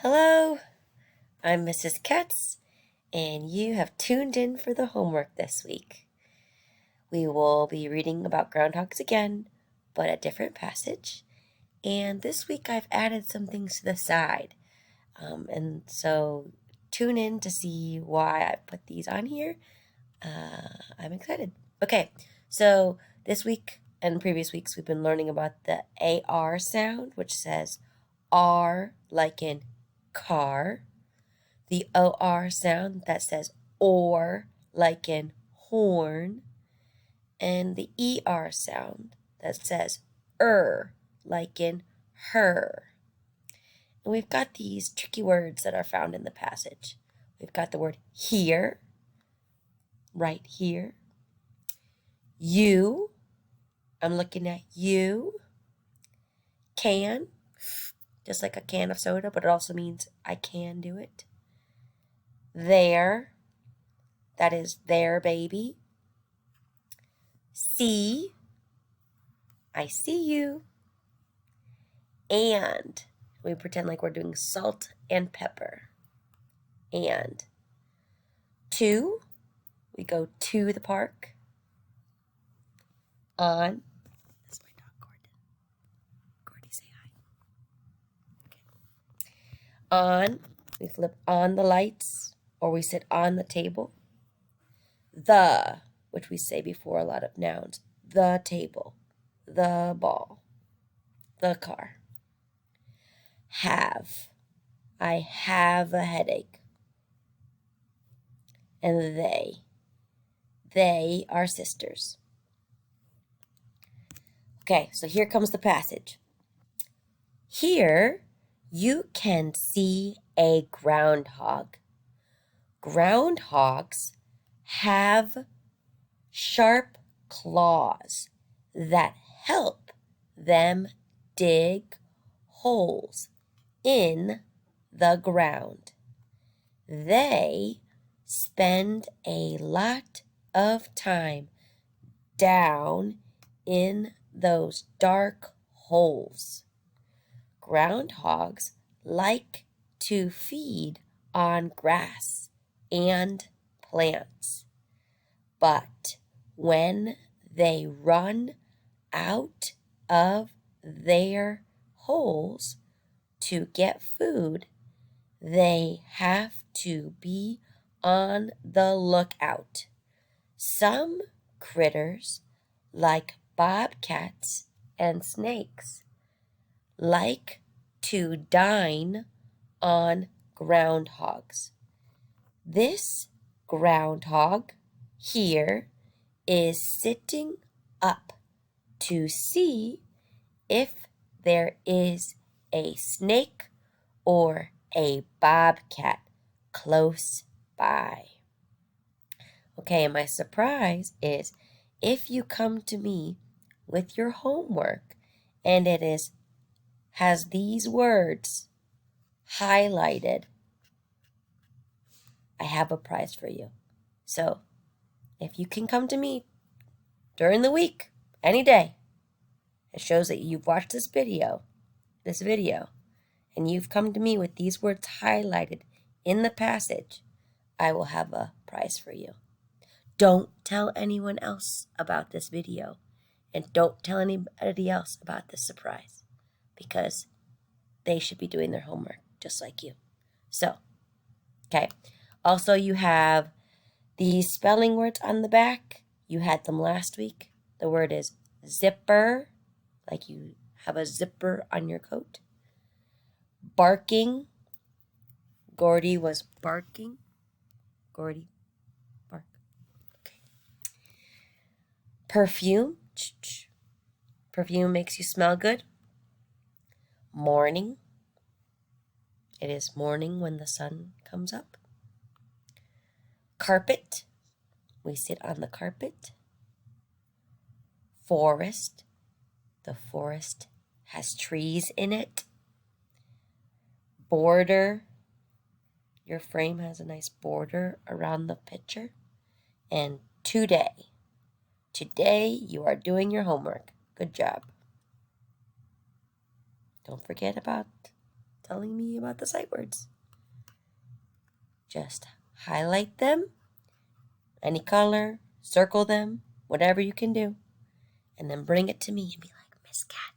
Hello, I'm Mrs. Katz, and you have tuned in for the homework this week. We will be reading about groundhogs again, but a different passage. And this week I've added some things to the side. And so tune in to see why I put these on here. I'm excited. Okay, so this week and previous weeks we've been learning about the AR sound, which says R like in car. The OR sound that says or like in horn. And the ER sound that says like in her. And we've got these tricky words that are found in the passage. We've got the word here, right here. You, I'm looking at you. Can, just like a can of soda, but it also means I can do it. There, that is there, baby. See, I see you. And we pretend like we're doing salt and pepper. And to, we go to the park. On, that's my dog Gordon. Gordy, say hi. Okay. On, we flip on the lights or we sit on the table. The, which we say before a lot of nouns. The table, the ball, the car. Have, I have a headache. And they are sisters. Okay, so here comes the passage. Here you can see a groundhog. Groundhogs have sharp claws that help them dig holes in the ground. They spend a lot of time down in those dark holes. Groundhogs like to feed on grass and plants, but when they run out of their holes to get food, they have to be on the lookout. Some critters, like bobcats and snakes, like to dine on groundhogs. This groundhog here is sitting up to see if there is a snake or a bobcat close by. Okay, my surprise is if you come to me with your homework and it has these words highlighted, I have a prize for you. So if you can come to me during the week, any day, it shows that you've watched this video, and you've come to me with these words highlighted in the passage, I will have a prize for you. Don't tell anyone else about this video, and don't tell anybody else about this surprise, because they should be doing their homework just like you. So, okay. Also, you have these spelling words on the back. You had them last week. The word is zipper, like you have a zipper on your coat. Barking. Gordy was barking. Gordy, bark. Okay. Perfume. Perfume makes you smell good. Morning. It is morning when the sun comes up. Carpet. We sit on the carpet. Forest. The forest has trees in it. Border. Your frame has a nice border around the picture. And today. Today you are doing your homework. Good job. Don't forget about telling me about the sight words. Just highlight them, any color, circle them, whatever you can do, and then bring it to me and be like, Miss Cat,